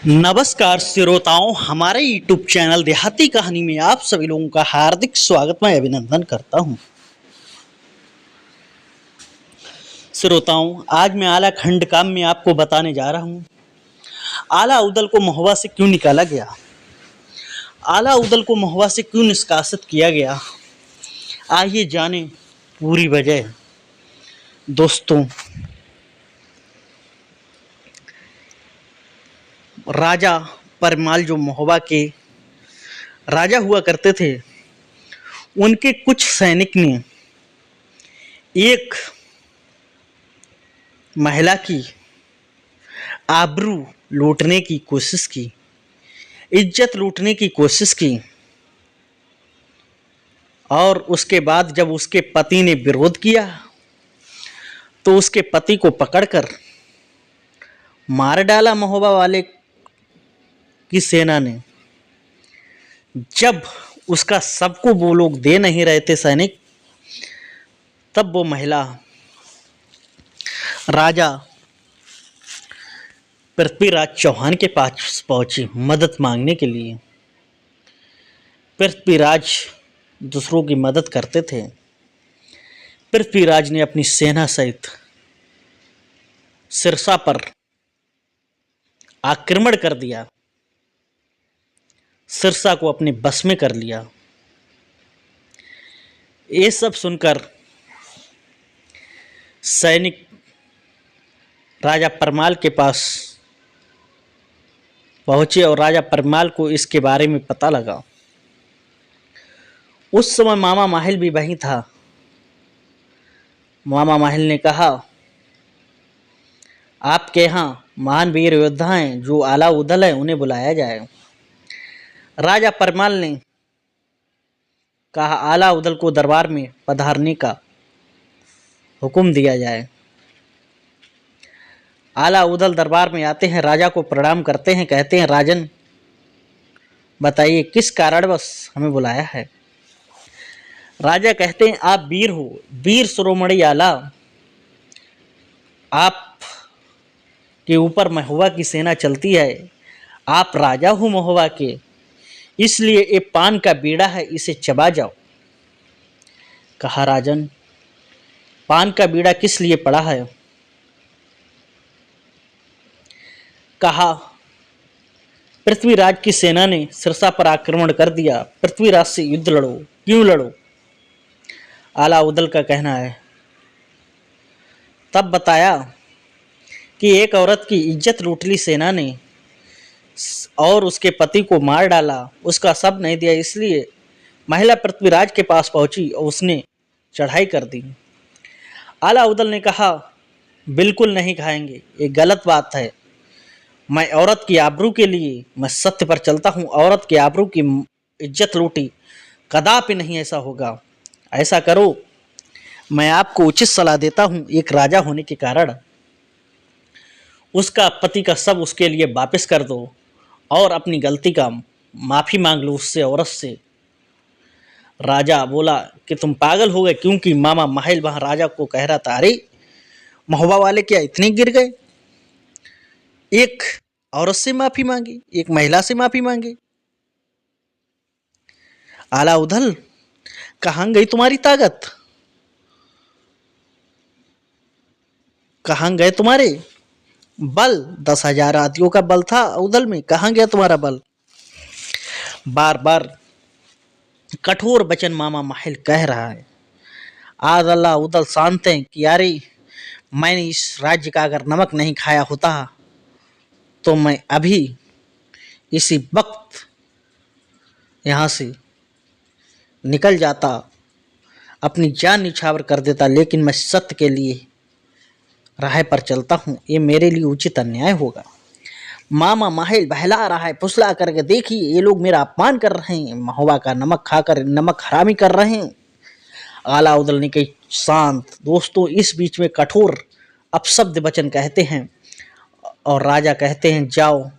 नमस्कार श्रोताओं, हमारे YouTube चैनल देहाती कहानी में आप सभी लोगों का हार्दिक स्वागत मैं अभिनंदन करता हूं। श्रोताओं, आज मैं आला खंड काम में आपको बताने जा रहा हूं। आला उदल को महुआ से क्यों निकाला गया? आला उदल को महुआ से क्यों निष्कासित किया गया? आइए जाने पूरी वजह। दोस्तों, राजा परमाल जो महुआ के राजा हुआ करते थे, उनके कुछ सैनिक ने एक महिला की आबरू लूटने की कोशिश की, इज्जत लूटने की कोशिश की और उसके बाद जब उसके पति ने विरोध किया तो उसके पति को पकड़कर मार डाला महोबा वाले की सेना ने। जब उसका सबको वो लोग दे नहीं रहे थे सैनिक, तब वो महिला राजा पृथ्वीराज चौहान के पास पहुंची मदद मांगने के लिए। पृथ्वीराज दूसरों की मदद करते थे। पृथ्वीराज ने अपनी सेना सहित सिरसा पर आक्रमण कर दिया, सिरसा को अपने बस में कर लिया। ये सब सुनकर सैनिक राजा परमाल के पास पहुंचे और राजा परमाल को इसके बारे में पता लगा। उस समय मामा माहिल भी वहीं था। मामा माहिल ने कहा, आपके यहाँ महान वीर योद्धा हैं जो आला उदल है, उन्हें बुलाया जाए। राजा परमाल ने कहा, आला उदल को दरबार में पधारने का हुक्म दिया जाए। आला उदल दरबार में आते हैं, राजा को प्रणाम करते हैं, कहते हैं, राजन बताइए किस कारणवश हमें बुलाया है। राजा कहते हैं, आप वीर हो, वीर शिरोमणि आला, आप के ऊपर महुआ की सेना चलती है, आप राजा हो महुआ के, इसलिए ये पान का बीड़ा है, इसे चबा जाओ। कहा, राजन पान का बीड़ा किस लिए पड़ा है? कहा, पृथ्वीराज की सेना ने सिरसा पर आक्रमण कर दिया, पृथ्वीराज से युद्ध लड़ो। क्यों लड़ो? आला उदल का कहना है। तब बताया कि एक औरत की इज्जत लूट ली सेना ने और उसके पति को मार डाला, उसका शव नहीं दिया, इसलिए महिला पृथ्वीराज के पास पहुंची और उसने चढ़ाई कर दी। आला उदल ने कहा, बिल्कुल नहीं खाएंगे, ये गलत बात है। मैं औरत की आबरू के लिए मैं सत्य पर चलता हूँ, औरत की आबरू की इज्जत लूटी, कदापि नहीं ऐसा होगा। ऐसा करो, मैं आपको उचित सलाह देता हूँ, एक राजा होने के कारण उसका पति का शव उसके लिए वापस कर दो और अपनी गलती का माफी मांग लो उससे, औरत से। राजा बोला कि तुम पागल हो गए, क्योंकि मामा माहिल वहां राजा को कह रहा था, अरे महुआ वाले क्या इतने गिर गए? एक औरत से माफी मांगी, एक महिला से माफी मांगी। आला उदल, कहां गई तुम्हारी ताकत? कहां गए तुम्हारे बल? 10,000 हाथियों का बल था उदल में, कहां गया तुम्हारा बल? बार बार कठोर वचन मामा माहिल कह रहा है। आज अल्लाह उदल शांत हैं कि यारे, मैंने इस राज्य का अगर नमक नहीं खाया होता तो मैं अभी इसी वक्त यहाँ से निकल जाता, अपनी जान निछावर कर देता, लेकिन मैं सत्य के लिए राह पर चलता हूँ, ये मेरे लिए उचित अन्याय होगा। मामा माहिल बहला रहा है, फुसला करके, देखिए ये लोग मेरा अपमान कर रहे हैं, महुआ का नमक खाकर नमक हरामी कर रहे हैं। आला उदल ने कही, शांत। दोस्तों, इस बीच में कठोर अपशब्द वचन कहते हैं और राजा कहते हैं, जाओ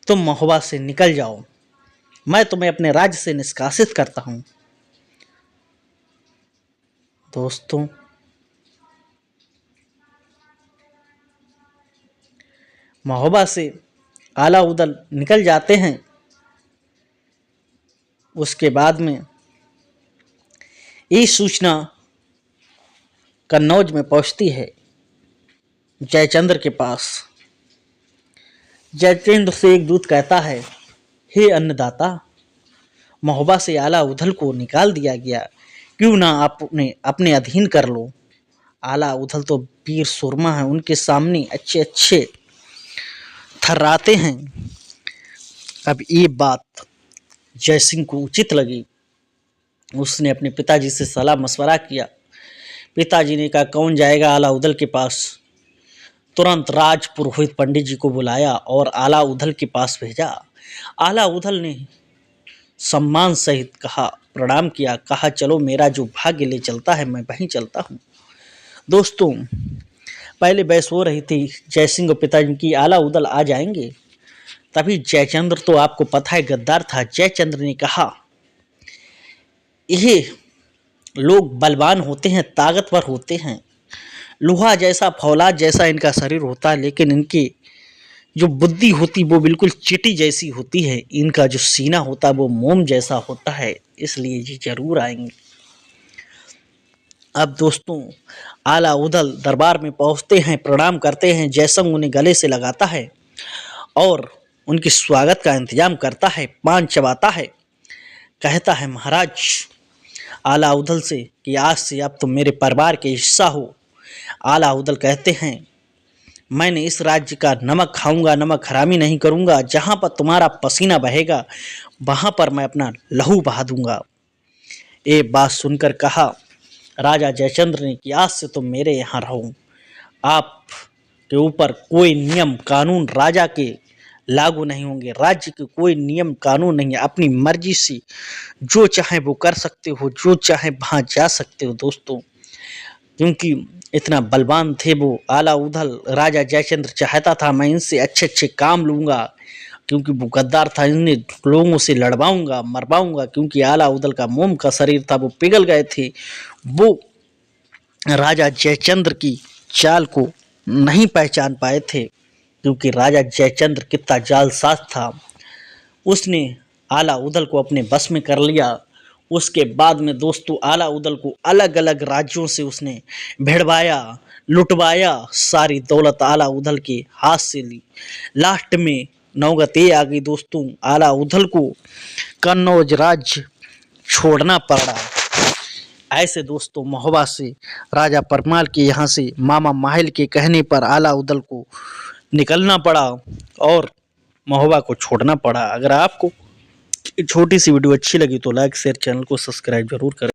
तुम महुआ से निकल जाओ, मैं तुम्हें अपने राज्य से निष्कासित करता हूं। दोस्तों, महोबा से आला उदल निकल जाते हैं। उसके बाद में ये सूचना कन्नौज में पहुंचती है जयचंद्र के पास। जयचंद्र से एक दूत कहता है, हे अन्नदाता, महोबा से आला उदल को निकाल दिया गया, क्यों ना आप उन्हें अपने अधीन कर लो। आला उदल तो वीर सुरमा है, उनके सामने अच्छे अच्छे थर्राते हैं। अब ये बात जयसिंह को उचित लगी। उसने अपने पिताजी से सलाह मशवरा किया। पिताजी ने कहा, कौन जाएगा आला उदल के पास। तुरंत राज पुरोहित पंडित जी को बुलाया और आला उदल के पास भेजा। आला उदल ने सम्मान सहित कहा, प्रणाम किया, कहा चलो मेरा जो भाग्य ले चलता है मैं वहीं चलता हूँ। दोस्तों, पहले बहस हो रही थी जयसिंह और पिताजी की, आला उदल आ जाएंगे। तभी जयचंद्र, तो आपको पता है गद्दार था, जयचंद्र ने कहा, ये लोग बलवान होते हैं, ताकतवर होते हैं, लोहा जैसा फौलाद जैसा इनका शरीर होता है, लेकिन इनकी जो बुद्धि होती वो बिल्कुल चींटी जैसी होती है। इनका जो सीना होता है वो मोम जैसा होता है, इसलिए ये जरूर आएंगे। अब दोस्तों, आला उदल दरबार में पहुंचते हैं, प्रणाम करते हैं। जयसिंह उन्हें गले से लगाता है और उनके स्वागत का इंतजाम करता है, पान चबाता है, कहता है महाराज आला उदल से कि आज से अब तुम मेरे परिवार के हिस्सा हो। आला उदल कहते हैं, मैंने इस राज्य का नमक खाऊंगा, नमक हरामी नहीं करूंगा। जहां पर तुम्हारा पसीना बहेगा वहां पर मैं अपना लहू बहा दूंगा। ये बात सुनकर कहा राजा जयचंद्र ने कि आज से तुम मेरे यहाँ रहो। आप के ऊपर कोई नियम कानून राजा के लागू नहीं होंगे। राज्य के कोई नियम कानून नहीं है। अपनी मर्जी से जो चाहे वो कर सकते हो, जो चाहे वहां जा सकते हो। दोस्तों, क्योंकि इतना बलवान थे वो आला उदल, राजा जयचंद्र चाहता था मैं इनसे अच्छे अच्छे काम लूँगा, क्योंकि वो गद्दार था, इन्हें लोगों से लड़वाऊंगा, मरवाऊंगा। क्योंकि आला उदल का मोम का शरीर था, वो पिघल गए थे। वो राजा जयचंद्र की चाल को नहीं पहचान पाए थे, क्योंकि राजा जयचंद्र कितना जालसाज था। उसने आला उदल को अपने बस में कर लिया। उसके बाद में दोस्तों, आला उदल को अलग अलग राज्यों से उसने भिड़वाया, लुटवाया, सारी दौलत आला उदल के हाथ से ली। लास्ट में नौबत ये आ गई दोस्तों, आला उदल को कन्नौज राज्य छोड़ना पड़ा। ऐसे दोस्तों, महोबा से राजा परमाल के यहाँ से मामा माहिल के कहने पर आला उदल को निकलना पड़ा और महोबा को छोड़ना पड़ा। अगर आपको छोटी सी वीडियो अच्छी लगी तो लाइक शेयर, चैनल को सब्सक्राइब जरूर करें।